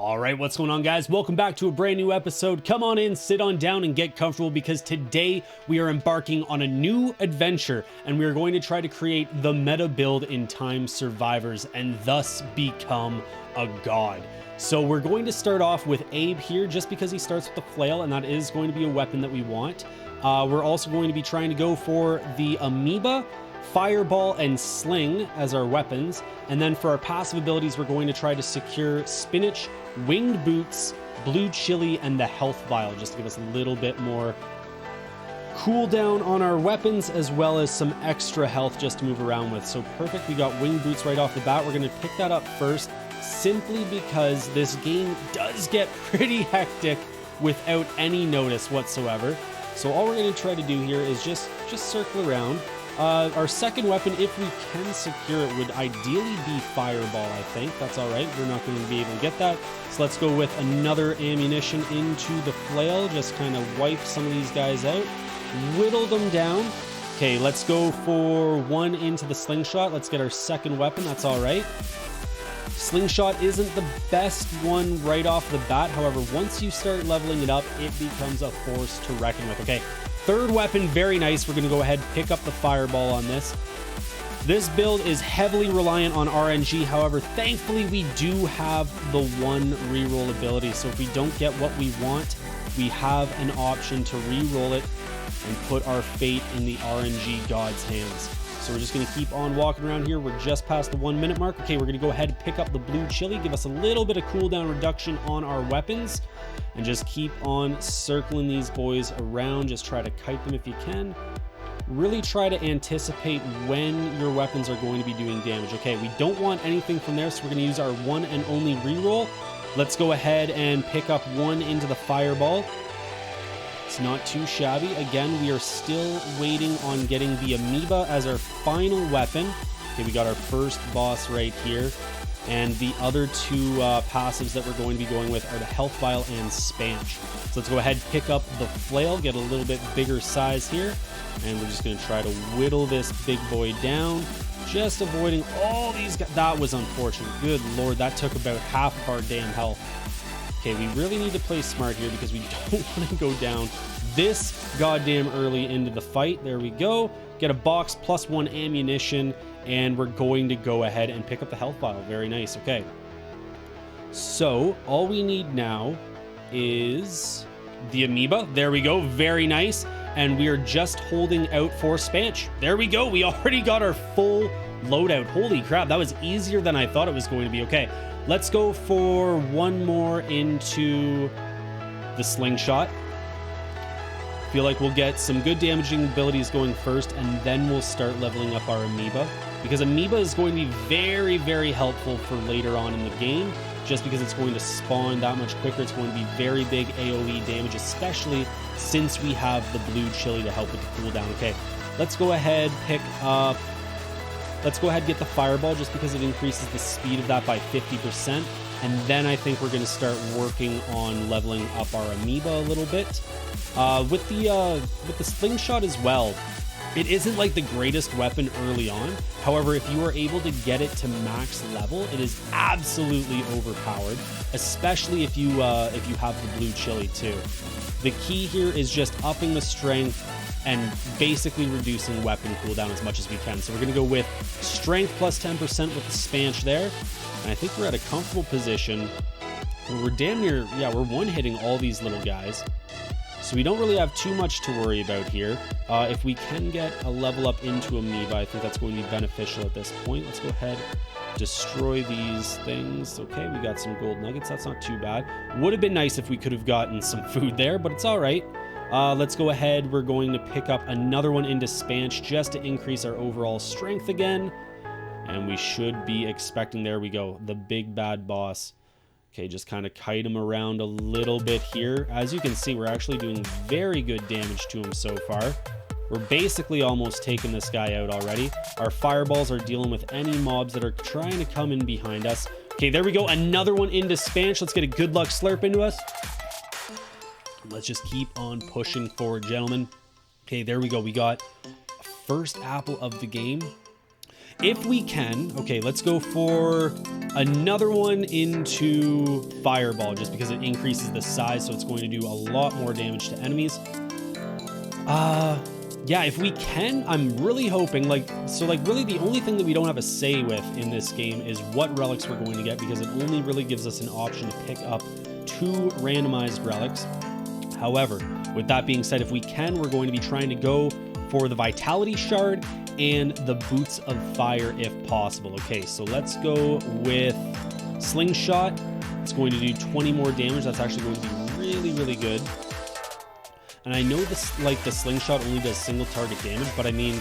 All right, what's going on, guys? Welcome back to a brand new episode. Come on in, sit on down, and get comfortable because today we are embarking on a new adventure and we are going to try to create the meta build in Time Survivors and thus become a god. So we're going to start off with Abe here just because he starts with the flail and that is going to be a weapon that we want. We're also going to be trying to go for the amoeba, fireball, and sling as our weapons. And then for our passive abilities, we're going to try to secure spinach, winged boots, blue chili, and the health vial, just to give us a little bit more cooldown on our weapons, as well as some extra health just to move around with. So perfect, we got winged boots right off the bat. We're going to pick that up first, simply because this game does get pretty hectic without any notice whatsoever. So all we're going to try to do here is just circle around. Our second weapon, if we can secure it, would ideally be fireball, I think. That's all right. We're not going to be able to get that. So let's go with another ammunition into the flail. Just kind of wipe some of these guys out. Whittle them down. Okay, let's go for one into the slingshot. Let's get our second weapon. That's all right. Slingshot isn't the best one right off the bat. However, once you start leveling it up, it becomes a force to reckon with. Okay. Third weapon, very nice. We're going to go ahead and pick up the fireball on this. This build is heavily reliant on RNG. However, thankfully, we do have the one reroll ability. So if we don't get what we want, we have an option to reroll it and put our fate in the RNG god's hands. So we're just going to keep on walking around here. We're just past the 1 minute mark. Okay, we're going to go ahead and pick up the blue chili, give us a little bit of cooldown reduction on our weapons, and just keep on circling these boys around. Just try to kite them if you can. Really try to anticipate when your weapons are going to be doing damage. Okay, we don't want anything from there, so we're going to use our one and only reroll. Let's go ahead and pick up one into the fireball. It's not too shabby. Again, we are still waiting on getting the amoeba as our final weapon. Okay, we got our first boss right here. And the other two passives that we're going to be going with are the health vial and spanch. So let's go ahead and pick up the flail, get a little bit bigger size here. And we're just going to try to whittle this big boy down. Just avoiding all these guys. That was unfortunate. Good Lord, that took about half of our damn health. Okay, we really need to play smart here because we don't want to go down this goddamn early into the fight. There we go. Get a box plus one ammunition, and we're going to go ahead and pick up the health vial. Very nice. Okay. So all we need now is the amoeba. There we go. Very nice. And we are just holding out for spanch. There we go. We already got our full loadout. Holy crap. That was easier than I thought it was going to be. Okay. Let's go for one more into the slingshot. Feel like we'll get some good damaging abilities going first, and then we'll start leveling up our amoeba, because amoeba is going to be very, very helpful for later on in the game, just because it's going to spawn that much quicker. It's going to be very big AoE damage, especially since we have the blue chili to help with the cooldown. Okay, let's go ahead, let's go ahead and get the fireball, just because it increases the speed of that by 50%. And then I think we're going to start working on leveling up our amoeba a little bit. With the slingshot as well, it isn't like the greatest weapon early on. However, if you are able to get it to max level, it is absolutely overpowered, especially if you have the blue chili too. The key here is just upping the strength and basically reducing weapon cooldown as much as we can. So we're going to go with strength plus 10% with the spanch there. And I think we're at a comfortable position where we're damn near, yeah, we're one-hitting all these little guys. So we don't really have too much to worry about here. If we can get a level up into amoeba, I think that's going to be beneficial at this point. Let's go ahead, destroy these things. Okay, we got some gold nuggets. That's not too bad. Would have been nice if we could have gotten some food there, but it's all right. Let's go ahead. We're going to pick up another one into spanch just to increase our overall strength again. And we should be expecting, there we go, the big bad boss. Okay, just kind of kite him around a little bit here. As you can see, we're actually doing very good damage to him so far. We're basically almost taking this guy out already. Our fireballs are dealing with any mobs that are trying to come in behind us. Okay, there we go. Another one into spanch. Let's get a good luck slurp into us. Let's just keep on pushing forward, gentlemen. Okay, there we go. We got a first apple of the game. if we can, okay, let's go for another one into Fireball, just because it increases the size, so it's going to do a lot more damage to enemies. Yeah, if we can, I'm really hoping, really the only thing that we don't have a say with in this game is what relics we're going to get, because it only really gives us an option to pick up 2 randomized relics. However, with that being said, if we can, we're going to be trying to go for the Vitality Shard and the Boots of Fire if possible. Okay, so let's go with Slingshot. It's going to do 20 more damage. That's actually going to be really, really good. And I know this, like, the Slingshot only does single target damage, but I mean,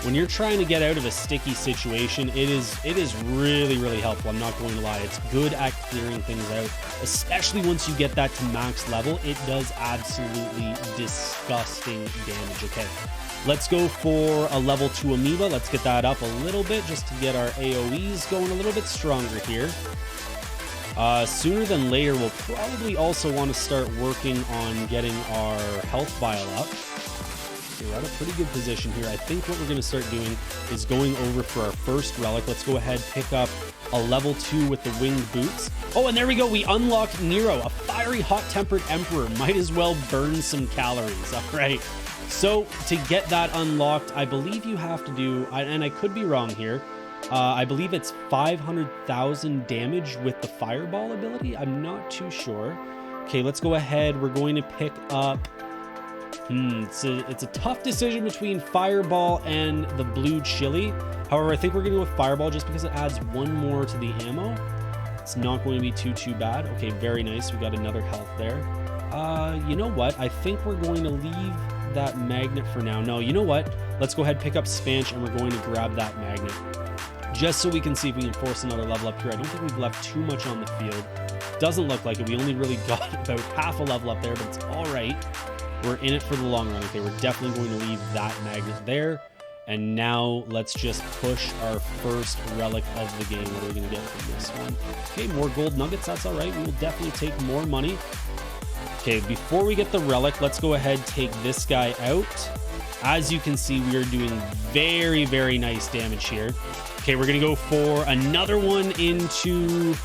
when you're trying to get out of a sticky situation, it is really, really helpful. I'm not going to lie. It's good at clearing things out, especially once you get that to max level. It does absolutely disgusting damage. Okay, let's go for a level 2 amoeba. Let's get that up a little bit just to get our AoEs going a little bit stronger here. Sooner than later, we'll probably also want to start working on getting our health vial up. Okay, we're at a pretty good position here. I think what we're going to start doing is going over for our first relic. Let's go ahead, pick up a level 2 with the winged boots. Oh, and there we go. We unlocked Nero, a fiery, hot-tempered emperor. Might as well burn some calories. All right. So to get that unlocked, I believe you have to do, and I could be wrong here, I believe it's 500,000 damage with the Fireball ability. I'm not too sure. Okay, let's go ahead. We're going to pick up... It's a tough decision between Fireball and the Blue Chili. However, I think we're going to go with Fireball just because it adds 1 more to the ammo. It's not going to be too bad. Okay, very nice. We got another health there. You know what? I think we're going to leave that magnet for now. No, you know what? Let's go ahead, pick up Spanch, and we're going to grab that magnet, just so we can see if we can force another level up here. I don't think we've left too much on the field. Doesn't look like it. We only really got about half a level up there, but it's all right. We're in it for the long run. Okay, we're definitely going to leave that magnet there. And now let's just push our first relic of the game. What are we going to get from this one? Okay, more gold nuggets. That's all right. We will definitely take more money. Okay, before we get the relic, let's go ahead, take this guy out. As you can see, we are doing very, very nice damage here. Okay, we're going to go for another one into...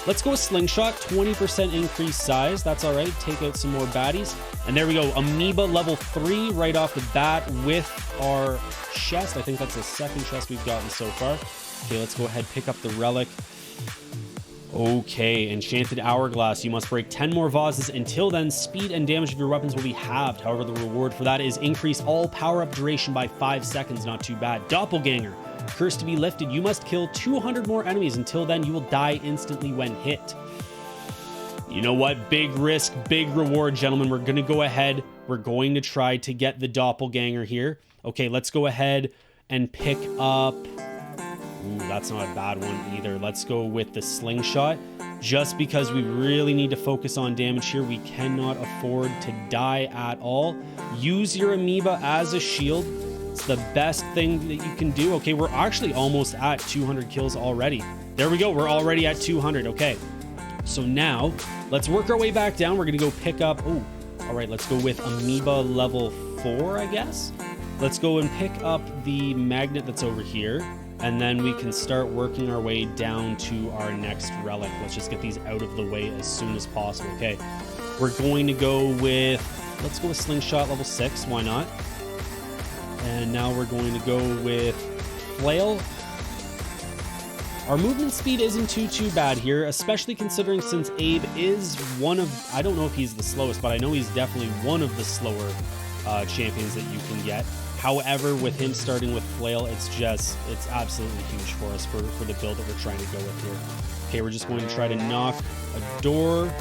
Let's go with Slingshot, 20% increased size. That's all right. Take out some more baddies. And there we go. Amoeba level 3 right off the bat with our chest. I think that's the second chest we've gotten so far. Okay, let's go ahead, pick up the relic. Okay, Enchanted Hourglass. You must break 10 more vases. Until then, speed and damage of your weapons will be halved. However, the reward for that is increase all power-up duration by 5 seconds. Not too bad. Doppelganger. Curse to be lifted. You must kill 200 more enemies. Until then, you will die instantly when hit. You know what? Big risk, big reward, gentlemen. We're going to go ahead. We're going to try to get the Doppelganger here. Okay, let's go ahead and pick up... Ooh, that's not a bad one either. Let's go with the Slingshot. Just because we really need to focus on damage here. We cannot afford to die at all. Use your amoeba as a shield. It's the best thing that you can do. Okay, we're actually almost at 200 kills already. There we go. We're already at 200. Okay. So now, let's work our way back down. We're going to go pick up... Oh, all right. Let's go with amoeba level 4, I guess. Let's go and pick up the magnet that's over here. And then we can start working our way down to our next relic. Let's just get these out of the way as soon as possible. Okay. We're going to go with... Let's go with Slingshot level 6. Why not? And now we're going to go with Flail. Our movement speed isn't too bad here, especially considering since Abe is one of... I don't know if he's the slowest, but I know he's definitely one of the slower champions that you can get. However, with him starting with Flail, it's absolutely huge for us for the build that we're trying to go with here. Okay, we're just going to try to knock a door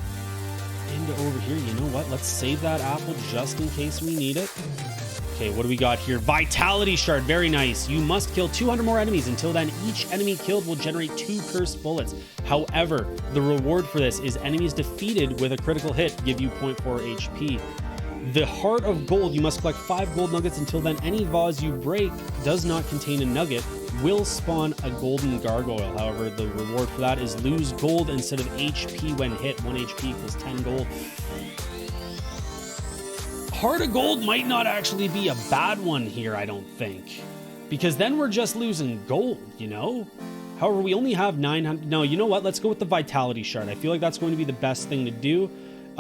into over here. You know what? Let's save that apple just in case we need it. Okay, what do we got here? Vitality Shard. Very nice. You must kill 200 more enemies. Until then, each enemy killed will generate 2 cursed bullets. However, the reward for this is enemies defeated with a critical hit give you 0.4 HP. The Heart of Gold. You must collect 5 gold nuggets. Until then, any vase you break does not contain a nugget will spawn a golden gargoyle. However, the reward for that is lose gold instead of HP when hit. 1 HP equals 10 gold. Heart of Gold might not actually be a bad one here, I don't think. because then we're just losing gold, you know? However, we only have 900. No, you know what? Let's go with the vitality shard. I feel like that's going to be the best thing to do.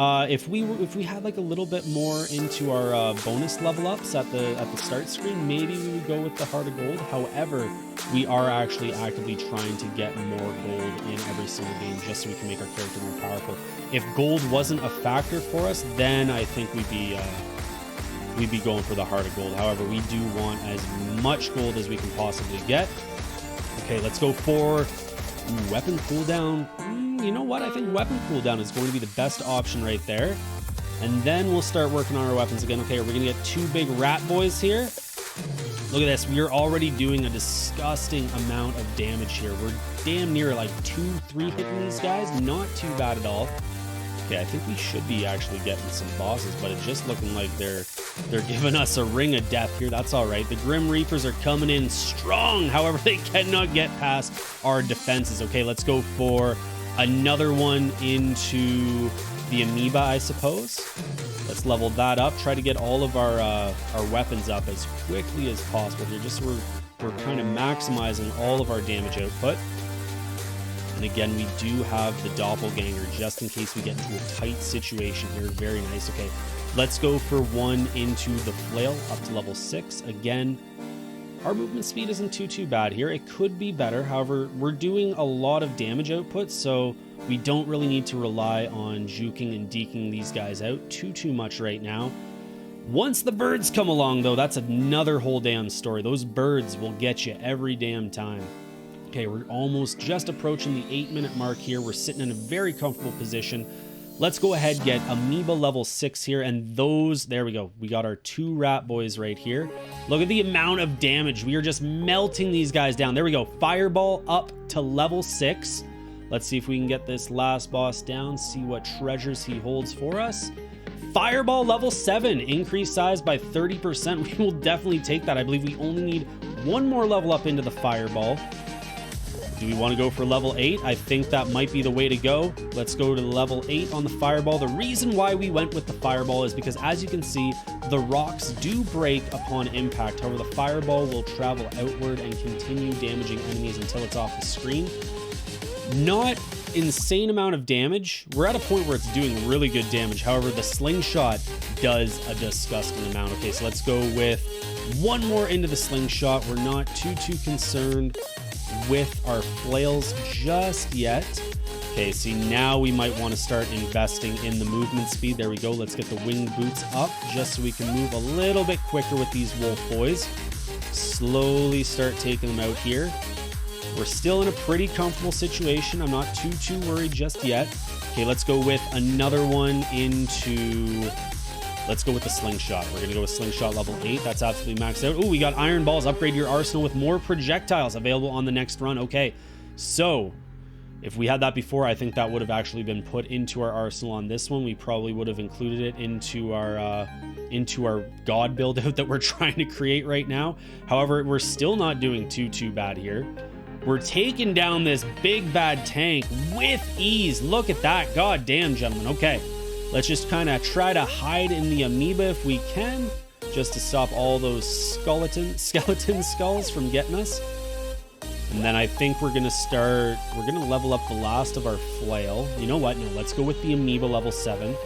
If we had like a little bit more into our bonus level ups at the start screen, maybe we would go with the heart of gold. However, we are actually actively trying to get more gold in every single game just so we can make our character more powerful. If gold wasn't a factor for us, then I think we'd be going for the heart of gold. However, we do want as much gold as we can possibly get. Okay, let's go for weapon cooldown. You know what? I think weapon cooldown is going to be the best option right there. And then we'll start working on our weapons again. Okay, we're going to get 2 big rat boys here. Look at this. We are already doing a disgusting amount of damage here. We're damn near like 2-3 hitting these guys. Not too bad at all. Okay, I think we should be actually getting some bosses, but it's just looking like they're giving us a ring of death here. That's all right. The Grim Reapers are coming in strong. However, they cannot get past our defenses. Okay, let's go for another one into the amoeba, I suppose. Let's level that up. Try to get all of our weapons up as quickly as possible here, just so we're kind of maximizing all of our damage output. And again, we do have the doppelganger just in case we get into a tight situation here. Very nice. Okay, let's go for one into the flail up to level 6. Again, our movement speed isn't too bad here. It could be better. However, we're doing a lot of damage output, so we don't really need to rely on juking and deking these guys out too much right now. Once the birds come along, though, that's another whole damn story. Those birds will get you every damn time. Okay, we're almost just approaching the 8-minute mark here. We're sitting in a very comfortable position. Let's go ahead and get amoeba level 6 here, and those, there we go. We got our 2 rat boys right here. Look at the amount of damage. We are just melting these guys down. There we go. Fireball up to level 6. Let's see if we can get this last boss down, see what treasures he holds for us. Fireball level 7, increased size by 30%. We will definitely take that. I believe we only need one more level up into the fireball. Do we want to go for level 8? I think that might be the way to go. Let's go to level 8 on the fireball. The reason why we went with the fireball is because, as you can see, the rocks do break upon impact. However, the fireball will travel outward and continue damaging enemies until it's off the screen. Not insane amount of damage. We're at a point where it's doing really good damage. However, the slingshot does a disgusting amount. Okay, so let's go with one more into the slingshot. We're not too concerned with our flails just yet. Okay, see, now we might want to start investing in the movement speed. There we go. Let's get the winged boots up just so we can move a little bit quicker with these wolf boys. Slowly start taking them out here. We're still in a pretty comfortable situation. I'm not too worried just yet. Okay, let's go with another one into... Let's go with the slingshot. We're going to go with slingshot level 8. That's absolutely maxed out. Oh, we got iron balls. Upgrade your arsenal with more projectiles available on the next run. Okay, so if we had that before, I think that would have actually been put into our arsenal on this one. We probably would have included it into our god build out that we're trying to create right now. However, we're still not doing too bad here. We're taking down this big bad tank with ease. Look at that. God damn, gentlemen. Okay. Let's just kind of try to hide in the amoeba if we can, just to stop all those skeleton skulls from getting us. And then I think we're going to level up the last of our flail. You know what? No, let's go with the amoeba level 7.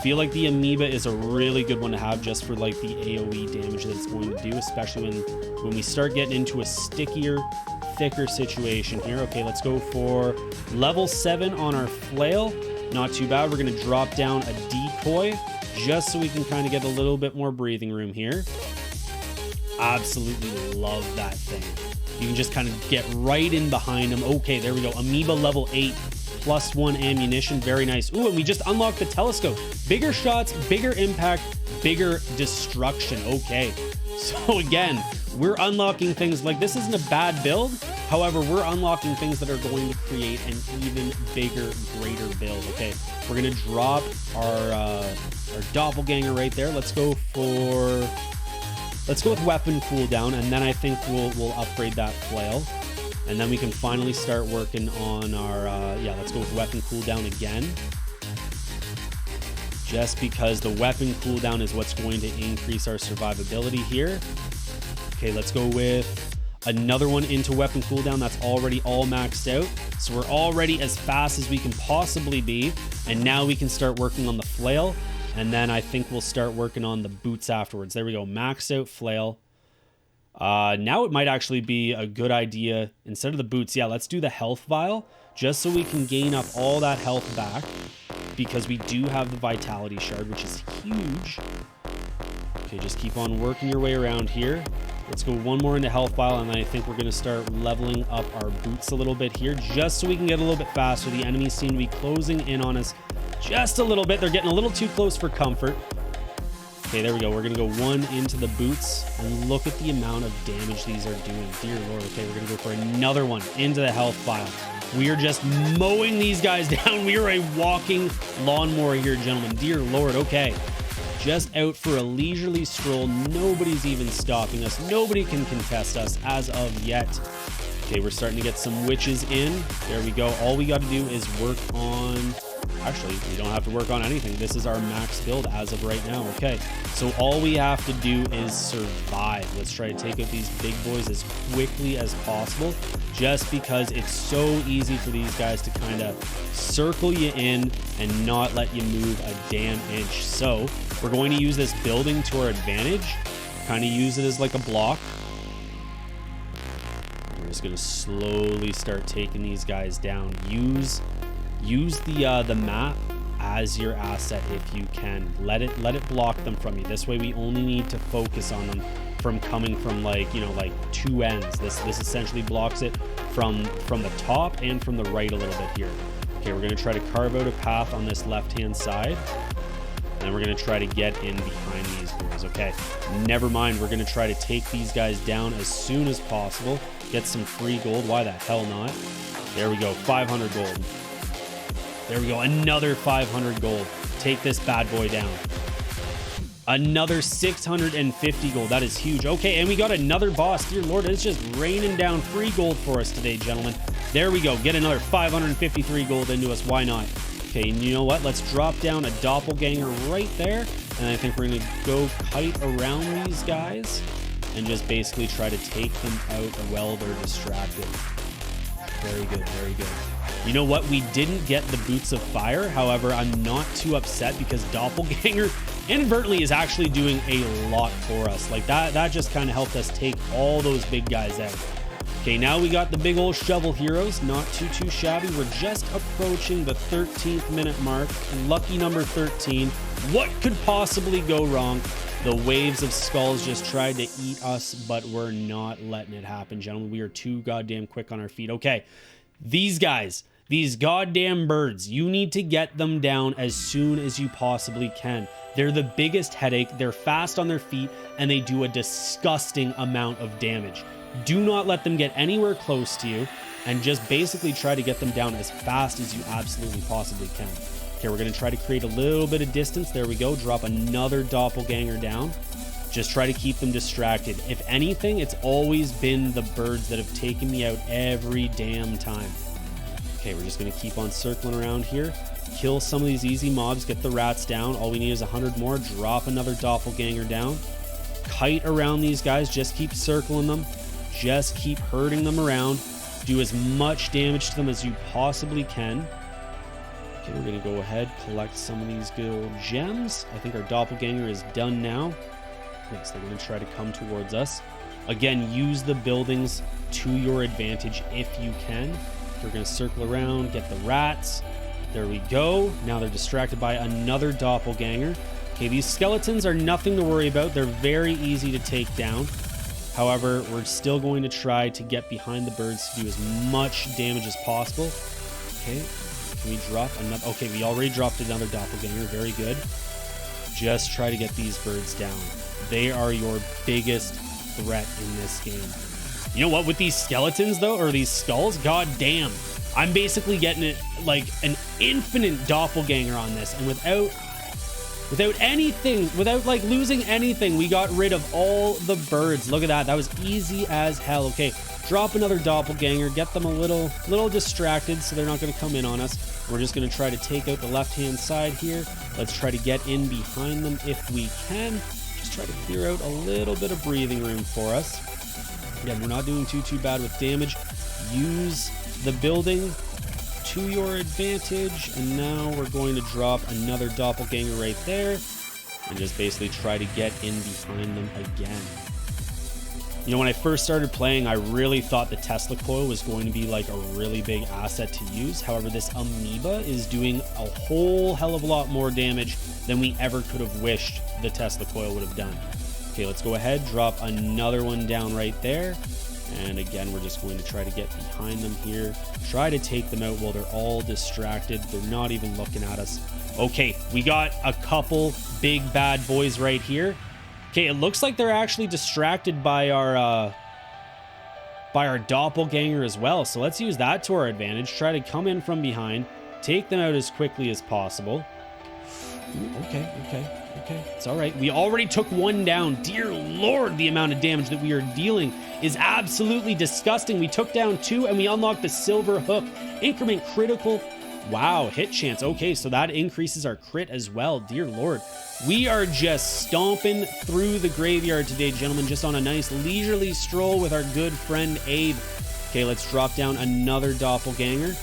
Feel like the amoeba is a really good one to have just for like the AoE damage that it's going to do, especially when we start getting into a stickier, thicker situation here. Okay, let's go for level 7 on our flail. Not too bad. We're going to drop down a decoy just so we can kind of get a little bit more breathing room here. Absolutely love that thing. You can just kind of get right in behind him. Okay, there we go. Amoeba level 8, +1 ammunition. Very nice. Ooh, and we just unlocked the telescope. Bigger shots, bigger impact, bigger destruction. Okay. So again, we're unlocking things like this isn't a bad build. However, we're unlocking things that are going to create an even bigger, greater build. Okay, we're going to drop our doppelganger right there. Let's go with weapon cooldown, and then I think we'll upgrade that flail. And then we can finally start working on our, let's go with weapon cooldown again. Just because the weapon cooldown is what's going to increase our survivability here. Okay, let's go with another one into weapon cooldown. That's already all maxed out. So we're already as fast as we can possibly be. And now we can start working on the flail. And then I think we'll start working on the boots afterwards. There we go. Maxed out flail. Now it might actually be a good idea. Instead of the boots, yeah, let's do the health vial. Just so we can gain up all that health back. Because we do have the vitality shard, which is huge. Okay, just keep on working your way around here. Let's go one more into health vial, and then I think we're going to start leveling up our boots a little bit here, just so we can get a little bit faster. The enemies seem to be closing in on us just a little bit. They're getting a little too close for comfort. Okay, there we go. We're going to go one into the boots, and look at the amount of damage these are doing. Dear Lord. Okay, we're going to go for another one into the health vial. We are just mowing these guys down. We are a walking lawnmower here, gentlemen. Dear Lord. Okay. Just out for a leisurely stroll. Nobody's even stopping us. Nobody can contest us as of yet. Okay, we're starting to get some witches in. There we go. All we got to do is work on... Actually, we don't have to work on anything. This is our max build as of right now. Okay, so all we have to do is survive. Let's try to take out these big boys as quickly as possible, just because it's so easy for these guys to kind of circle you in and not let you move a damn inch. So we're going to use this building to our advantage, kind of use it as like a block. We're just going to slowly start taking these guys down. Use the map as your asset if you can. Let it block them from you. This way we only need to focus on them from coming from, like, you know, like two ends. This essentially blocks it from the top and from the right a little bit here. Okay, we're going to try to carve out a path on this left hand side, and then we're going to try to get in behind these boys. Okay, never mind, we're going to try to take these guys down as soon as possible, get some free gold. Why the hell not? There we go, 500 gold. There we go, another 500 gold. Take this bad boy down. Another 650 gold. That is huge. Okay, and we got another boss. Dear Lord, it's just raining down free gold for us today, gentlemen. There we go. Get another 553 gold into us. Why not? Okay, and you know what? Let's drop down a doppelganger right there. And I think we're going to go kite around these guys and just basically try to take them out while they're distracted. Very good, very good. You know what? We didn't get the Boots of Fire. However, I'm not too upset because Doppelganger inadvertently is actually doing a lot for us. Like that just kind of helped us take all those big guys out. Okay, now we got the big old shovel heroes. Not too shabby. We're just approaching the 13th minute mark. Lucky number 13. What could possibly go wrong? The waves of skulls just tried to eat us, but we're not letting it happen, gentlemen. We are too goddamn quick on our feet. Okay, these guys, these goddamn birds, you need to get them down as soon as you possibly can. They're the biggest headache. They're fast on their feet, and they do a disgusting amount of damage. Do not let them get anywhere close to you, and just basically try to get them down as fast as you absolutely possibly can. Okay, we're going to try to create a little bit of distance. There we go. Drop another doppelganger down. Just try to keep them distracted. If anything, it's always been the birds that have taken me out every damn time. Okay, we're just going to keep on circling around here. Kill some of these easy mobs. Get the rats down. All we need is 100 more. Drop another doppelganger down. Kite around these guys. Just keep circling them. Just keep herding them around. Do as much damage to them as you possibly can. Okay, we're going to go ahead, collect some of these good old gems. I think our doppelganger is done now. Yes, they're going to try to come towards us. Again, use the buildings to your advantage if you can. We're going to circle around, get the rats. There we go. Now they're distracted by another doppelganger. Okay, these skeletons are nothing to worry about. They're very easy to take down. However, we're still going to try to get behind the birds to do as much damage as possible. Okay. Can we drop another? Okay, we already dropped another doppelganger. Very good. Just try to get these birds down. They are your biggest threat in this game. You know what? With these skeletons, though, or these skulls, god damn. I'm basically getting it like an infinite doppelganger on this. And without anything, without like losing anything, we got rid of all the birds. Look at that. That was easy as hell. Okay. Drop another doppelganger, get them a little distracted so they're not going to come in on us. We're just going to try to take out the left-hand side here. Let's try to get in behind them if we can. Let's try to clear out a little bit of breathing room for us. Again, we're not doing too bad with damage. Use the building to your advantage, and now we're going to drop another doppelganger right there and just basically try to get in behind them again. You know, when I first started playing, I really thought the Tesla coil was going to be like a really big asset to use. However, this amoeba is doing a whole hell of a lot more damage than we ever could have wished the Tesla coil would have done. Okay, let's go ahead, drop another one down right there. And again, we're just going to try to get behind them here. Try to take them out while they're all distracted. They're not even looking at us. Okay, we got a couple big bad boys right here. Okay, it looks like they're actually distracted by our doppelganger as well. So let's use that to our advantage. Try to come in from behind, take them out as quickly as possible. Ooh, okay. It's all right. We already took one down. Dear Lord, the amount of damage that we are dealing is absolutely disgusting. We took down 2 and we unlocked the silver hook. Increment critical. Wow, hit chance. Okay, so that increases our crit as well. Dear Lord. We are just stomping through the graveyard today, gentlemen, just on a nice leisurely stroll with our good friend Abe. Okay, let's drop down another doppelganger.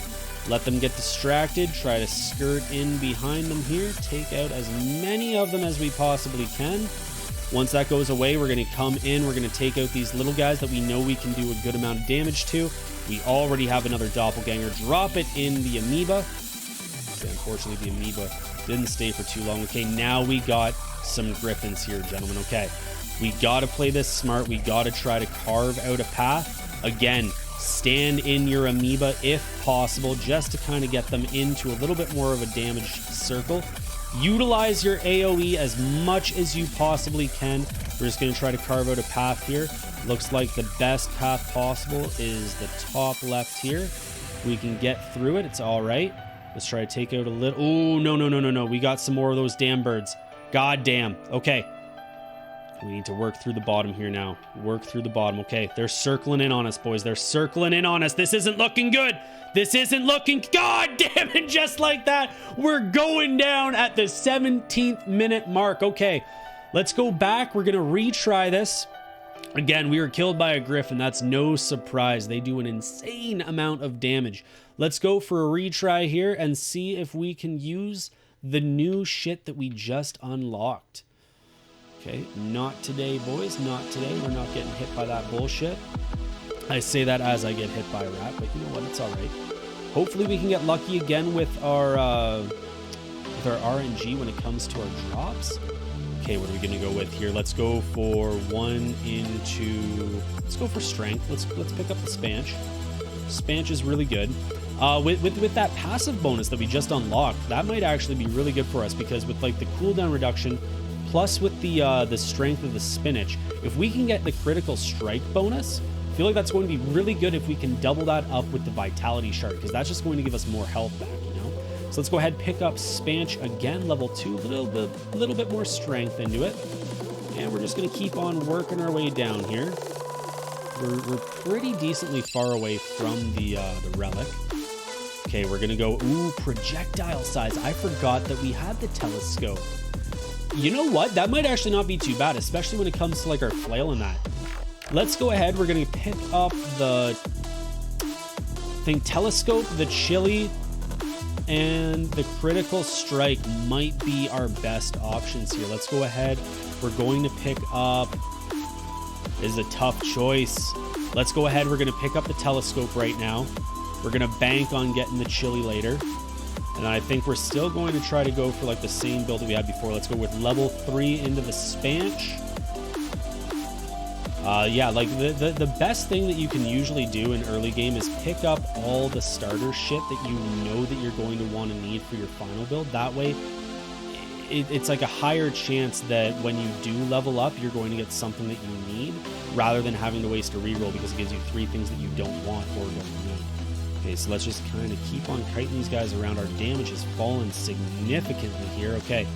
Let them get distracted, try to skirt in behind them here, take out as many of them as we possibly can. Once that goes away, we're going to come in, we're going to take out these little guys that we know we can do a good amount of damage to. We already have another doppelganger. Drop it in the amoeba. Okay, unfortunately, the amoeba didn't stay for too long. Okay, now we got some griffins here, gentlemen. Okay, we got to play this smart. We got to try to carve out a path. Again, stand in your amoeba if possible, just to kind of get them into a little bit more of a damaged circle. Utilize your AoE as much as you possibly can. We're just going to try to carve out a path here. Looks like the best path possible is the top left here. We can get through it. It's all right. Let's try to take out a little. Oh, no. We got some more of those damn birds. God damn. Okay. We need to work through the bottom here now. Work through the bottom. Okay, they're circling in on us, boys. They're circling in on us. This isn't looking good. This isn't looking... God damn it, just like that. We're going down at the 17th minute mark. Okay, let's go back. We're going to retry this. Again, we were killed by a griffin. That's no surprise. They do an insane amount of damage. Let's go for a retry here and see if we can use the new shit that we just unlocked. Okay, not today, boys. Not today. We're not getting hit by that bullshit. I say that as I get hit by a rat, but you know what? It's all right. Hopefully we can get lucky again with our RNG when it comes to our drops. Okay, what are we going to go with here? Let's go for let's go for strength. Let's pick up the Spanch. Spanch is really good. With that passive bonus that we just unlocked, that might actually be really good for us, because with like the cooldown reduction, plus with the strength of the spinach, if we can get the critical strike bonus, I feel like that's going to be really good if we can double that up with the vitality shard, because that's just going to give us more health back, you know? So let's go ahead and pick up Spanch again, level 2, a little bit more strength into it. And we're just going to keep on working our way down here. We're pretty decently far away from the relic. Okay, we're going to go, ooh, projectile size. I forgot that we had the telescope. You know what? That might actually not be too bad, especially when it comes to like our flail and that. Let's go ahead. We're going to pick up the telescope, the chili, and the critical strike might be our best options here. Let's go ahead. We're going to pick up... This is a tough choice. Let's go ahead. We're going to pick up the telescope right now. We're going to bank on getting the chili later. And I think we're still going to try to go for like the same build that we had before. Let's go with level 3 into the Spanch. Yeah, like the best thing that you can usually do in early game is pick up all the starter shit that you know that you're going to want to need for your final build. That way, it's like a higher chance that when you do level up, you're going to get something that you need, rather than having to waste a reroll because it gives you 3 things that you don't want or don't need. Okay, so let's just kind of keep on kiting these guys around. Our damage has fallen significantly here. Okay.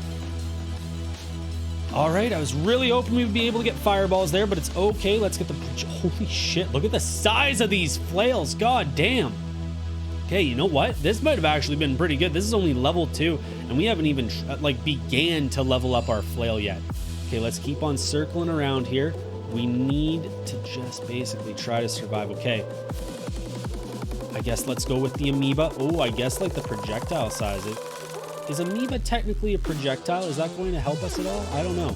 All right, I was really hoping we would be able to get fireballs there, but it's okay. Let's get the... Holy shit, look at the size of these flails. God damn. Okay, you know what? This might have actually been pretty good. This is only level 2, and we haven't even, like, began to level up our flail yet. Okay, let's keep on circling around here. We need to just basically try to survive. Okay. I guess let's go with the amoeba. Oh, I guess like the projectile size. Is amoeba technically a projectile? Is that going to help us at all? I don't know.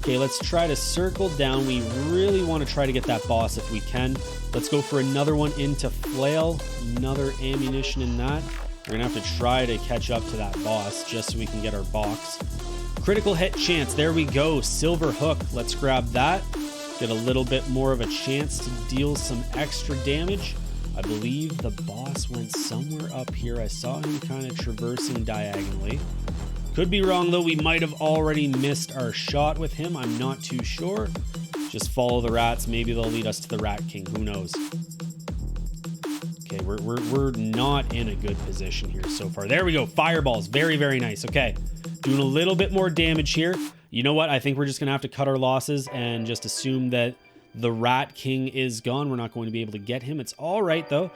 Okay, let's try to circle down. We really want to try to get that boss if we can. Let's go for another one into flail. Another ammunition in that. We're going to have to try to catch up to that boss just so we can get our box. Critical hit chance. There we go. Silver hook. Let's grab that. Get a little bit more of a chance to deal some extra damage. I believe the boss went somewhere up here. I saw him kind of traversing diagonally. Could be wrong, though. We might have already missed our shot with him. I'm not too sure. Just follow the rats. Maybe they'll lead us to the Rat King. Who knows? Okay, we're not in a good position here so far. There we go. Fireballs. Very, very nice. Okay, doing a little bit more damage here. You know what? I think we're just going to have to cut our losses and just assume that the Rat King is gone. We're not going to be able to get him. It's all right, though.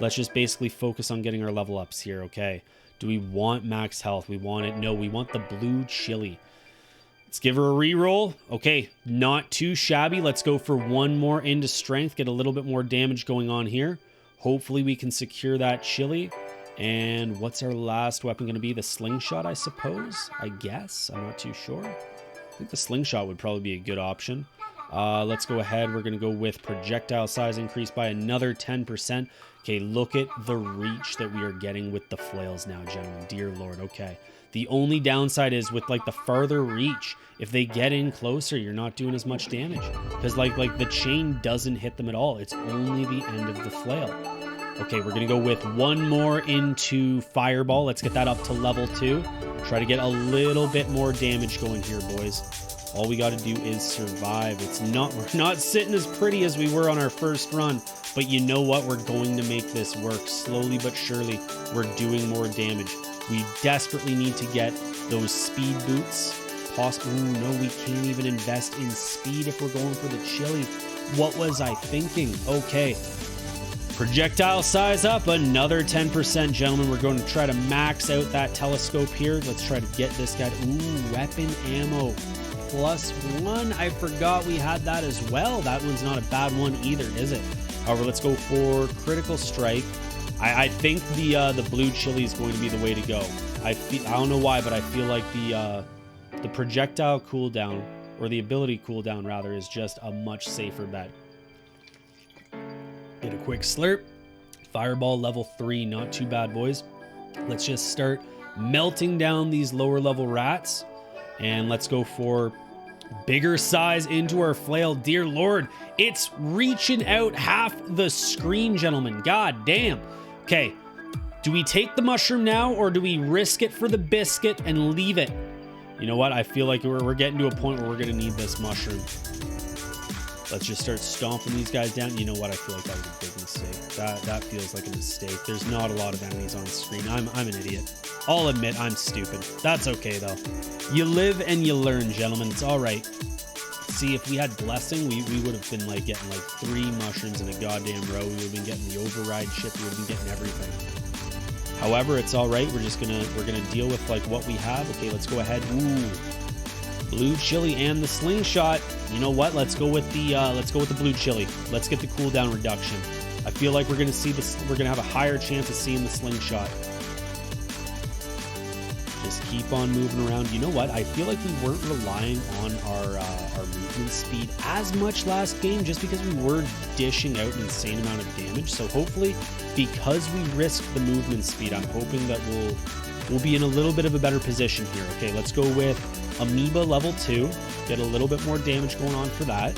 Let's just basically focus on getting our level ups here, okay? Do we want max health? We want it. No, we want the blue chili. Let's give her a reroll. Okay, not too shabby. Let's go for one more into strength. Get a little bit more damage going on here. Hopefully we can secure that chili. And what's our last weapon going to be? The slingshot, I suppose? I guess. I'm not too sure. I think the slingshot would probably be a good option. Let's go ahead. We're going to go with projectile size increase by another 10%. Okay, look at the reach that we are getting with the flails now, gentlemen. Dear Lord, okay. The only downside is with, like, the farther reach, if they get in closer, you're not doing as much damage. Because, like the chain doesn't hit them at all. It's only the end of the flail. Okay, we're going to go with one more into fireball. Let's get that up to level 2. Try to get a little bit more damage going here, boys. All we got to do is survive. We're not sitting as pretty as we were on our first run, but you know what? We're going to make this work. Slowly but surely, we're doing more damage. We desperately need to get those speed boots. Ooh, no, we can't even invest in speed if we're going for the chili. What was I thinking? Okay. Projectile size up, another 10%, gentlemen. We're going to try to max out that telescope here. Let's try to get this guy. Ooh, weapon ammo. +1. I forgot we had that as well. That one's not a bad one either, is it? However, let's go for critical strike. I think the blue chili is going to be the way to go. I don't know why, but I feel like the projectile cooldown, or the ability cooldown rather, is just a much safer bet. Get a quick slurp. Fireball level 3, not too bad, boys. Let's just start melting down these lower level rats. And let's go for bigger size into our flail. Dear Lord, it's reaching out half the screen, gentlemen. God damn. Okay, do we take the mushroom now, or do we risk it for the biscuit and leave it? You know what? I feel like we're getting to a point where we're going to need this mushroom. Let's just start stomping these guys down. You know what? I feel like that was a big mistake. That feels like a mistake. There's not a lot of enemies on screen. I'm an idiot. I'll admit I'm stupid. That's okay, though. You live and you learn, gentlemen. It's all right. See, if we had blessing, we would have been like getting like 3 mushrooms in a goddamn row. We would have been getting the override ship. We would have been getting everything. However, it's all right. We're gonna deal with like what we have. Okay, let's go ahead. Ooh, blue chili and the slingshot. You know what? Let's go with the blue chili. Let's get the cooldown reduction. I feel like we're gonna see this. We're gonna have a higher chance of seeing the slingshot. Just keep on moving around. You know what? I feel like we weren't relying on our movement speed as much last game, just because we were dishing out an insane amount of damage. So hopefully, because we risked the movement speed, I'm hoping that we'll be in a little bit of a better position here. Okay, let's go with Amoeba level 2. Get a little bit more damage going on for that.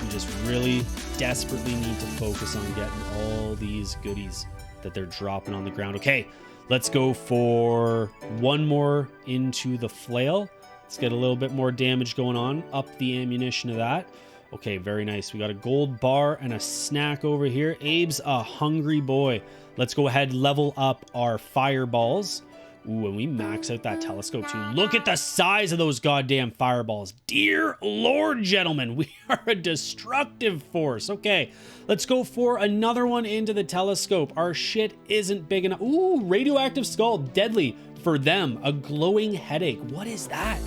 We just really desperately need to focus on getting all these goodies that they're dropping on the ground. Okay, let's go for one more into the flail. Let's get a little bit more damage going on. Up the ammunition of that. Okay, very nice. We got a gold bar and a snack over here. Abe's a hungry boy. Let's go ahead and level up our fireballs. Ooh, and we max out that telescope too. Look at the size of those goddamn fireballs. Dear Lord, gentlemen, we are a destructive force. Okay, let's go for another one into the telescope. Our shit isn't big enough. Ooh, radioactive skull, deadly for them. A glowing headache. What is that?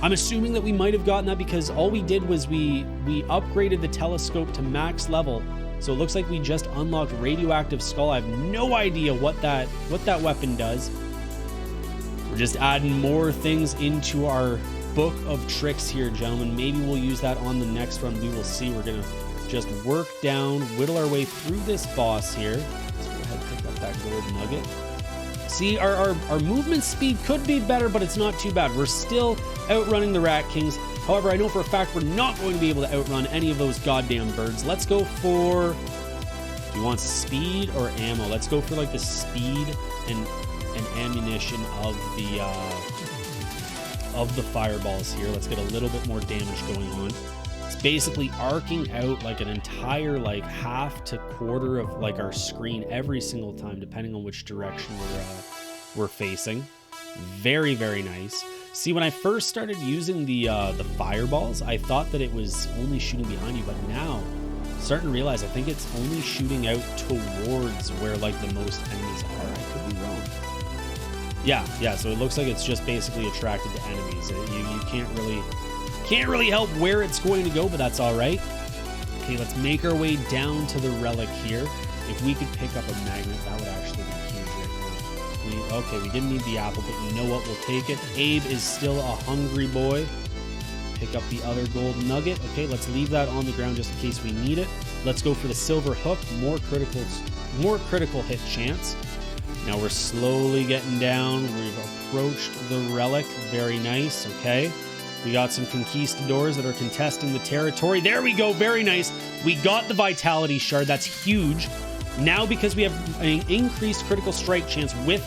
I'm assuming that we might have gotten that because all we did was we upgraded the telescope to max level. So it looks like we just unlocked Radioactive Skull. I have no idea what that weapon does. We're just adding more things into our book of tricks here, gentlemen. Maybe we'll use that on the next run. We will see. We're going to just work down, whittle our way through this boss here. Let's go ahead and pick up that gold nugget. See, our movement speed could be better, but it's not too bad. We're still outrunning the Rat Kings. However, I know for a fact we're not going to be able to outrun any of those goddamn birds. Let's go for... Do you want speed or ammo? Let's go for like the speed and ammunition of the fireballs here. Let's get a little bit more damage going on. It's basically arcing out like an entire like half to quarter of like our screen every single time, depending on which direction we're facing. Very, very nice. See, when I first started using the fireballs, I thought that it was only shooting behind you, but now I'm starting to realize I think it's only shooting out towards where like the most enemies are. I could be wrong. Yeah, so it looks like it's just basically attracted to enemies. You can't really help where it's going to go, but that's all right. Okay, let's make our way down to the relic here. If we could pick up a magnet, that would actually be huge right now. Okay, we didn't need the apple, but you know what? We'll take it. Abe is still a hungry boy. Pick up the other gold nugget. Okay, let's leave that on the ground just in case we need it. Let's go for the silver hook. More critical hit chance. Now we're slowly getting down. We've approached the relic. Very nice. Okay. We got some conquistadors that are contesting the territory. There we go. Very nice. We got the vitality shard. That's huge. Now, because we have an increased critical strike chance with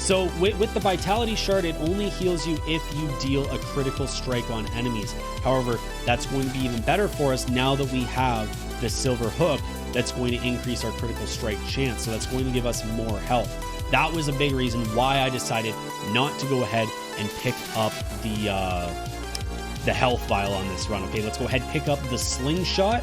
the vitality shard, it only heals you if you deal a critical strike on enemies. However, that's going to be even better for us now that we have the silver hook that's going to increase our critical strike chance. So that's going to give us more health. That was a big reason why I decided not to go ahead and pick up the health vial on this run. Okay, let's go ahead and pick up the slingshot.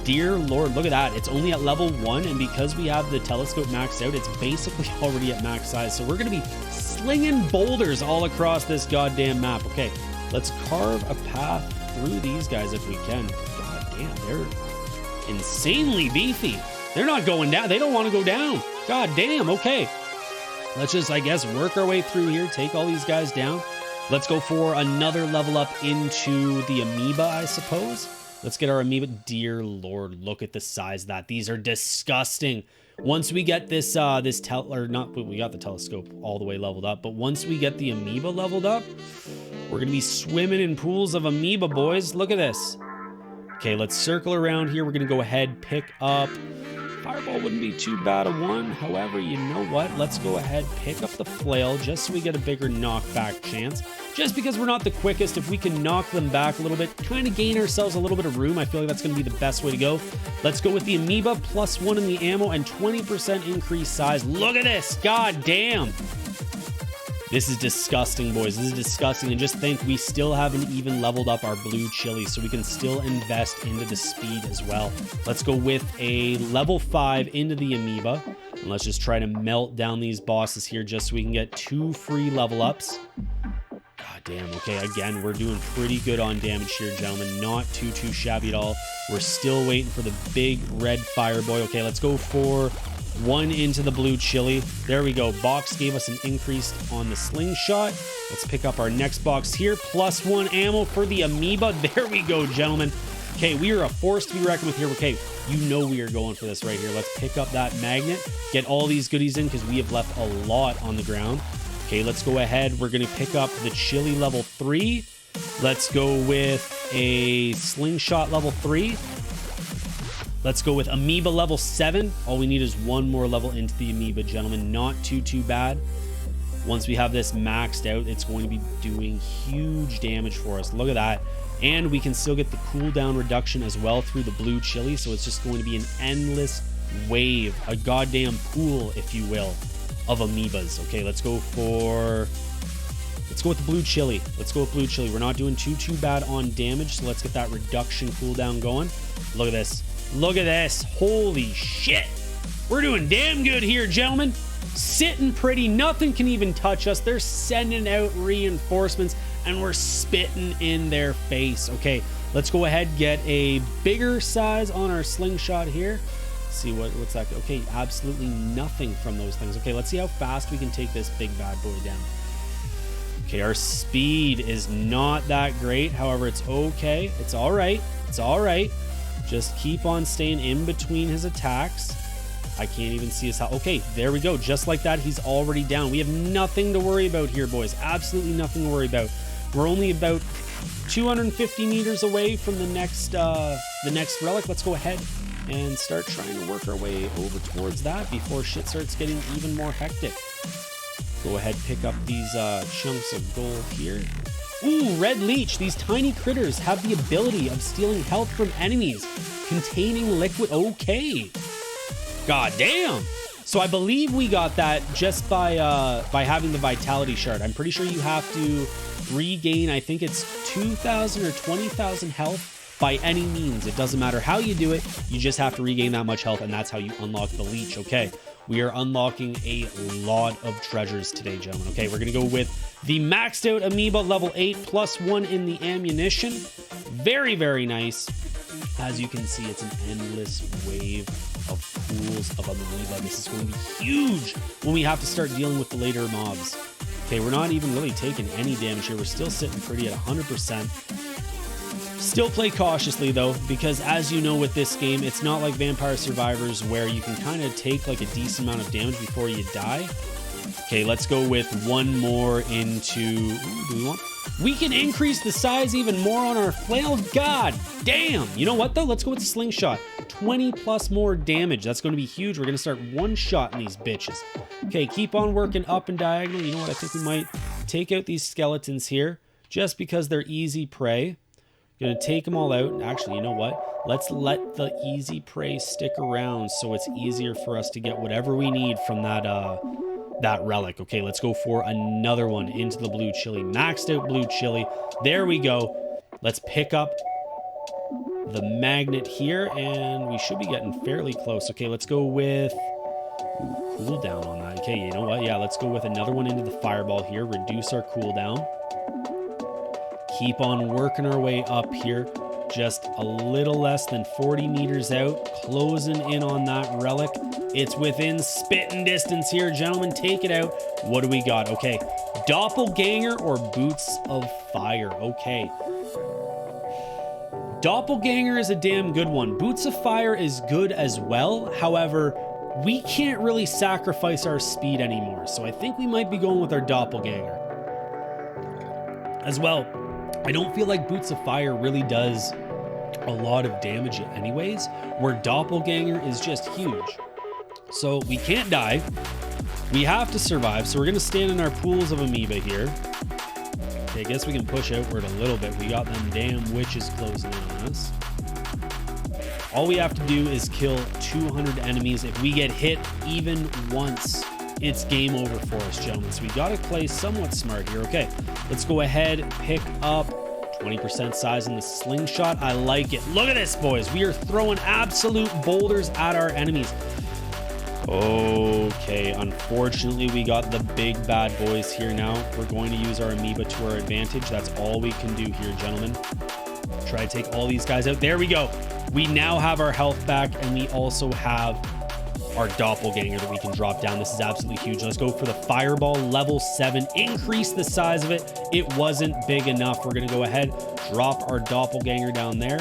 Dear Lord, look at that. It's only at level 1, and because we have the telescope maxed out, it's basically already at max size. So we're going to be slinging boulders all across this goddamn map. Okay, let's carve a path through these guys if we can. God damn, they're insanely beefy. They're not going down. They don't want to go down. God damn, okay. Let's just, I guess, work our way through here, take all these guys down. Let's go for another level up into the amoeba, I suppose. Let's get our amoeba. Dear Lord, look at the size of that. These are disgusting. Once we get we got the telescope all the way leveled up, but once we get the amoeba leveled up, we're going to be swimming in pools of amoeba, boys. Look at this. Okay, let's circle around here. We're going to go ahead, pick up... Fireball wouldn't be too bad a one. However, you know what? Let's go ahead, pick up the flail just so we get a bigger knockback chance. Just because we're not the quickest, if we can knock them back a little bit, kind of gain ourselves a little bit of room, I feel like that's going to be the best way to go. Let's go with the amoeba, +1 in the ammo, and 20% increased size. Look at this! God damn! This is disgusting, boys. This is disgusting. And just think, we still haven't even leveled up our blue chili, so we can still invest into the speed as well. Let's go with a level 5 into the amoeba. And let's just try to melt down these bosses here just so we can get 2 free level ups. God damn. Okay, again, we're doing pretty good on damage here, gentlemen. Not too shabby at all. We're still waiting for the big red fire boy. Okay, let's go for... 1 into the blue chili. There we go. Box gave us an increase on the slingshot. Let's pick up our next box here. +1 ammo for the amoeba. There we go, gentlemen. Okay, we are a force to be reckoned with here. Okay, you know we are going for this right here. Let's pick up that magnet. Get all these goodies in because we have left a lot on the ground. Okay, let's go ahead. We're going to pick up the chili level 3. Let's go with a slingshot level 3. Let's go with amoeba level 7. All we need is 1 more level into the amoeba, gentlemen. Not too bad. Once we have this maxed out, it's going to be doing huge damage for us. Look at that. And we can still get the cooldown reduction as well through the blue chili. So it's just going to be an endless wave, a goddamn pool, if you will, of amoebas. Okay, let's go with the blue chili. Let's go with blue chili. We're not doing too bad on damage, so let's get that reduction cooldown going. Look at this. Look at this. Holy shit. We're doing damn good here, gentlemen. sitting pretty. Nothing can even touch us. They're sending out reinforcements and we're spitting in their face. Okay, let's go ahead, get a bigger size on our slingshot here. See what's that. Okay, absolutely nothing from those things. Okay, let's see how fast we can take this big bad boy down. Okay, our speed is not that great. However, it's okay. It's all right. It's all right. Just keep on staying in between his attacks. I can't even see his health. Okay, there we go. Just like that, he's already down. We have nothing to worry about here, boys. Absolutely nothing to worry about. We're only about 250 meters away from the next relic. Let's go ahead and start trying to work our way over towards that before shit starts getting even more hectic. Go ahead, pick up these chunks of gold here. Ooh, red leech. These tiny critters have the ability of stealing health from enemies containing liquid. Okay. God damn. So I believe we got that just by having the vitality shard. I'm pretty sure you have to regain, I think it's 2,000 or 20,000 health by any means. It doesn't matter how you do it. You just have to regain that much health, and that's how you unlock the leech. Okay. We are unlocking a lot of treasures today, gentlemen. Okay, we're going to go with the maxed out amoeba level 8 +1 in the ammunition. Very, very nice. As you can see, it's an endless wave of pools of amoeba. This is going to be huge when we have to start dealing with the later mobs. Okay, we're not even really taking any damage here. We're still sitting pretty at 100%. Still play cautiously though, because as you know with this game, it's not like Vampire Survivors where you can kind of take like a decent amount of damage before you die. Okay, let's go with one more into... Ooh, do we want... We can increase the size even more on our flail. God damn. You know what though? Let's go with the slingshot. 20 plus more damage. That's going to be huge. We're going to start one-shotting these bitches. Okay, keep on working up and diagonal. You know what? I think we might take out these skeletons here just because they're easy prey. Gonna take them all out. Actually, you know what? Let's let the easy prey stick around so it's easier for us to get whatever we need from that relic. Okay, let's go for another one into the blue chili. Maxed out blue chili. There we go. Let's pick up the magnet here, and we should be getting fairly close. Okay, let's go with cooldown on that. Okay, you know what? Yeah, let's go with another one into the fireball here. Reduce our cooldown. Keep on working our way up here. Just a little less than 40 meters out. Closing in on that relic. It's within spitting distance here, gentlemen. Take it out. What do we got? Okay. Doppelganger or Boots of Fire. Okay. Doppelganger is a damn good one. Boots of Fire is good as well. However, we can't really sacrifice our speed anymore. So I think we might be going with our Doppelganger as well. I don't feel like Boots of Fire really does a lot of damage anyways, where Doppelganger is just huge. So we can't die. We have to survive. So we're going to stand in our pools of amoeba here. Okay, I guess we can push outward a little bit. We got them damn witches closing in on us. All we have to do is kill 200 enemies. If we get hit even once, it's game over for us, gentlemen. So we got to play somewhat smart here. Okay, let's go ahead, pick up 20% size in the slingshot. I like it. Look at this, boys. We are throwing absolute boulders at our enemies. Okay, unfortunately, we got the big bad boys here now. We're going to use our amoeba to our advantage. That's all we can do here, gentlemen. Try to take all these guys out. There we go. We now have our health back, and we also have our doppelganger that we can drop down. This is absolutely huge. Let's go for the fireball level 7. Increase the size of it. It wasn't big enough. We're going to go ahead, drop our doppelganger down there.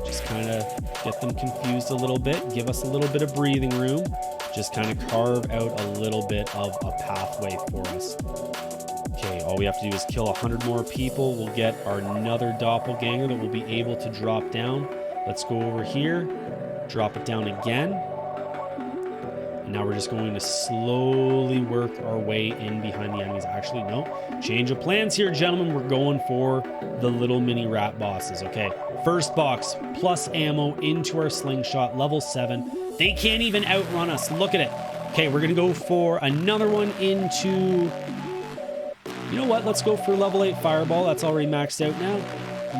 Just kind of get them confused a little bit. Give us a little bit of breathing room. Just kind of carve out a little bit of a pathway for us. Okay, all we have to do is kill 100 more people. We'll get our another doppelganger that we'll be able to drop down. Let's go over here, drop it down again. And now we're just going to slowly work our way in behind the enemies. Actually, no. Change of plans here, gentlemen. We're going for the little mini rat bosses. Okay, first box, plus ammo into our slingshot, level 7. They can't even outrun us. Look at it. Okay, we're going to go for another one into... You know what? Let's go for level 8 fireball. That's already maxed out now.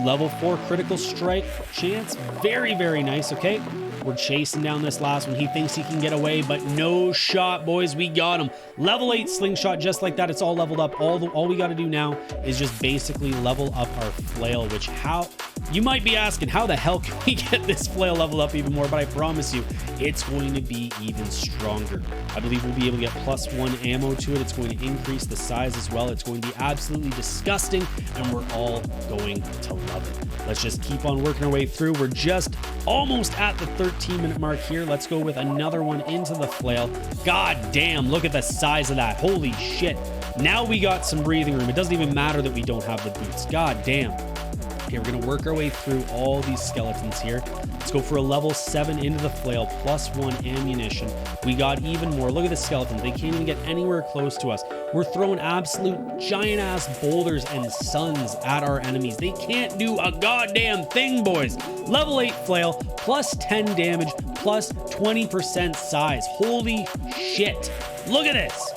Level 4 critical strike chance. Very, very nice. Okay, we're chasing down this last one. He thinks he can get away, but no shot, boys. We got him. Level 8 slingshot, just like that. It's all leveled up. All we got to do now is just basically level up our flail, which how... You might be asking, how the hell can we get this flail level up even more? But I promise you, it's going to be even stronger. I believe we'll be able to get +1 ammo to it. It's going to increase the size as well. It's going to be absolutely disgusting, and we're all going to love it. Let's just keep on working our way through. We're just almost at the 13-minute mark here. Let's go with another one into the flail. God damn, look at the size of that. Holy shit. Now we got some breathing room. It doesn't even matter that we don't have the boots. God damn. Okay, we're going to work our way through all these skeletons here. Let's go for a level 7 into the flail, +1 ammunition. We got even more. Look at the skeletons. They can't even get anywhere close to us. We're throwing absolute giant-ass boulders and suns at our enemies. They can't do a goddamn thing, boys. Level 8 flail, +10 damage, +20% size. Holy shit. Look at this.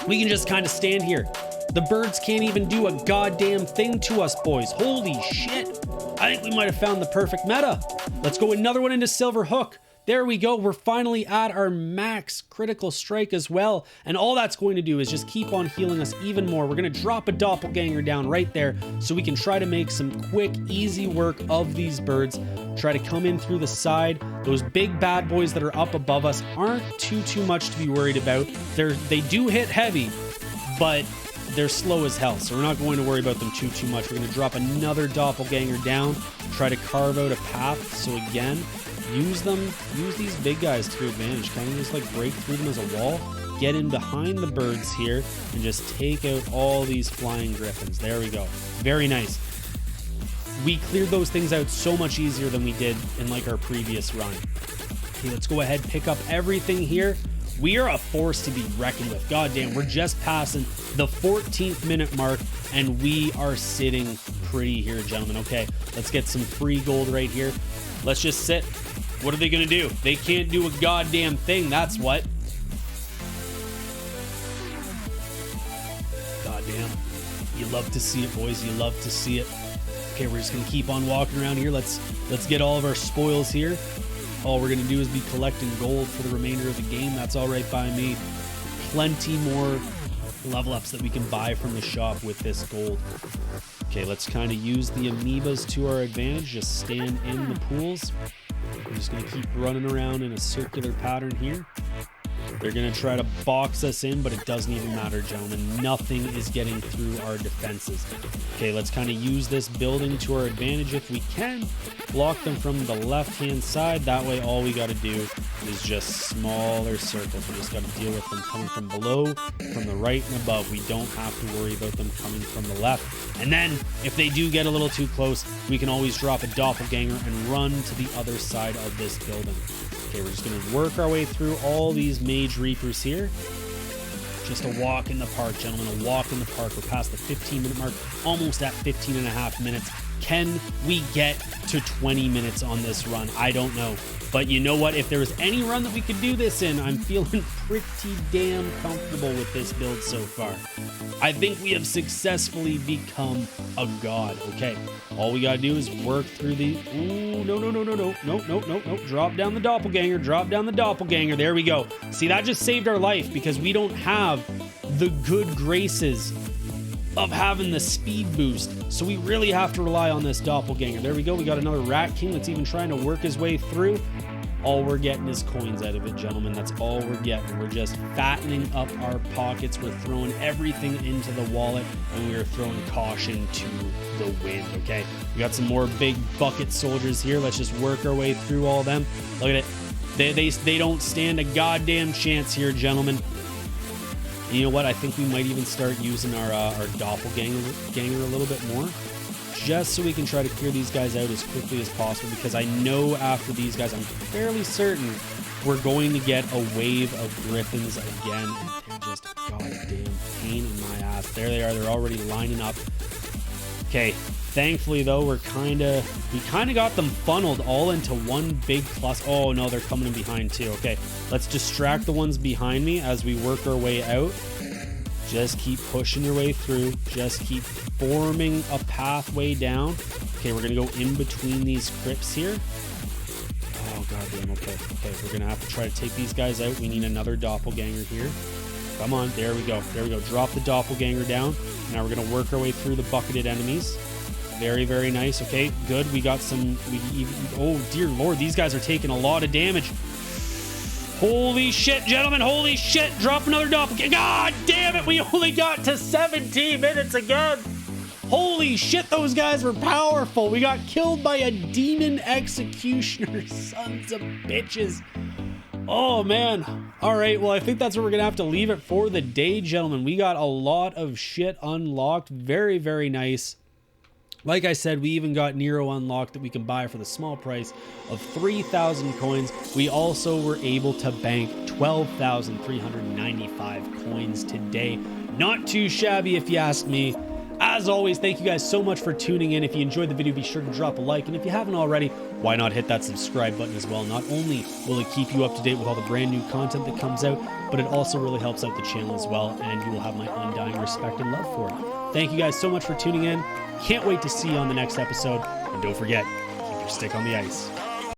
We can just kind of stand here. The birds can't even do a goddamn thing to us, boys. Holy shit. I think we might have found the perfect meta. Let's go another one into Silver Hook. There we go. We're finally at our max critical strike as well. And all that's going to do is just keep on healing us even more. We're going to drop a doppelganger down right there so we can try to make some quick, easy work of these birds. Try to come in through the side. Those big bad boys that are up above us aren't too much to be worried about. They do hit heavy, but they're slow as hell, so we're not going to worry about them too much. We're going to drop another doppelganger down, try to carve out a path. So again, use these big guys to your advantage. Kind of just like break through them as a wall, get in behind the birds here, and just take out all these flying griffins. There we go. Very nice. We cleared those things out so much easier than we did in like our previous run. Okay, let's go ahead, pick up everything here. We are a force to be reckoned with. God damn, we're just passing the 14th minute mark, and we are sitting pretty here, gentlemen. Okay, let's get some free gold right here. Let's just sit. What are they going to do? They can't do a goddamn thing, that's what. God damn. You love to see it, boys. You love to see it. Okay, we're just going to keep on walking around here. Let's get all of our spoils here. All we're going to do is be collecting gold for the remainder of the game. That's all right by me. Plenty more level ups that we can buy from the shop with this gold. Okay, let's kind of use the amoebas to our advantage. Just stand in the pools. We're just going to keep running around in a circular pattern here. They're going to try to box us in, but it doesn't even matter, gentlemen. Nothing is getting through our defenses. Okay, let's kind of use this building to our advantage if we can. Block them from the left-hand side. That way, all we got to do is just smaller circles. We just got to deal with them coming from below, from the right and above. We don't have to worry about them coming from the left. And then, if they do get a little too close, we can always drop a doppelganger and run to the other side of this building. Okay, we're just going to work our way through all these mage reapers here. Just a walk in the park, gentlemen, a walk in the park. We're past the 15-minute mark, almost at 15 and a half minutes. Can we get to 20 minutes on this run? I don't know. But you know what? If there was any run that we could do this in, I'm feeling pretty damn comfortable with this build so far. I think we have successfully become a god. Okay, all we gotta do is work through the... Ooh, no. Drop down the doppelganger, drop down the doppelganger. There we go. See, that just saved our life because we don't have the good graces of having the speed boost. So we really have to rely on this doppelganger. There we go. We got another Rat King that's even trying to work his way through. All we're getting is coins out of it, gentlemen. That's all we're getting. We're just fattening up our pockets. We're throwing everything into the wallet, and we are throwing caution to the wind, okay? We got some more big bucket soldiers here. Let's just work our way through all of them. Look at it. They don't stand a goddamn chance here, gentlemen. And you know what? I think we might even start using our doppelganger a little bit more, just so we can try to clear these guys out as quickly as possible, because I know after these guys, I'm fairly certain we're going to get a wave of griffins again, and they're just a goddamn pain in my ass. There they are. They're already lining up. Okay, thankfully, though, we kind of got them funneled all into one big cluster. Oh, no, they're coming in behind, too. Okay, let's distract the ones behind me as we work our way out. Just keep pushing your way through. Just keep forming a pathway down. Okay, we're gonna go in between these crypts here. Oh, goddamn, okay. Okay, we're gonna have to try to take these guys out. We need another doppelganger here. Come on, there we go. There we go. Drop the doppelganger down. Now we're gonna work our way through the bucketed enemies. Very, very nice. Okay, good. We got some... oh, dear Lord. These guys are taking a lot of damage. Holy shit, gentlemen. Holy shit. Drop another doppelganger. God damn it. We only got to 17 minutes again. Holy shit. Those guys were powerful. We got killed by a demon executioner. Sons of bitches. Oh, man. All right. Well, I think that's where we're going to have to leave it for the day, gentlemen. We got a lot of shit unlocked. Very, very nice. Like I said, we even got Nero unlocked that we can buy for the small price of 3,000 coins. We also were able to bank 12,395 coins today. Not too shabby if you ask me. As always, thank you guys so much for tuning in. If you enjoyed the video, be sure to drop a like. And if you haven't already, why not hit that subscribe button as well? Not only will it keep you up to date with all the brand new content that comes out, but it also really helps out the channel as well. And you will have my undying respect and love for it. Thank you guys so much for tuning in. Can't wait to see you on the next episode. And don't forget, keep your stick on the ice.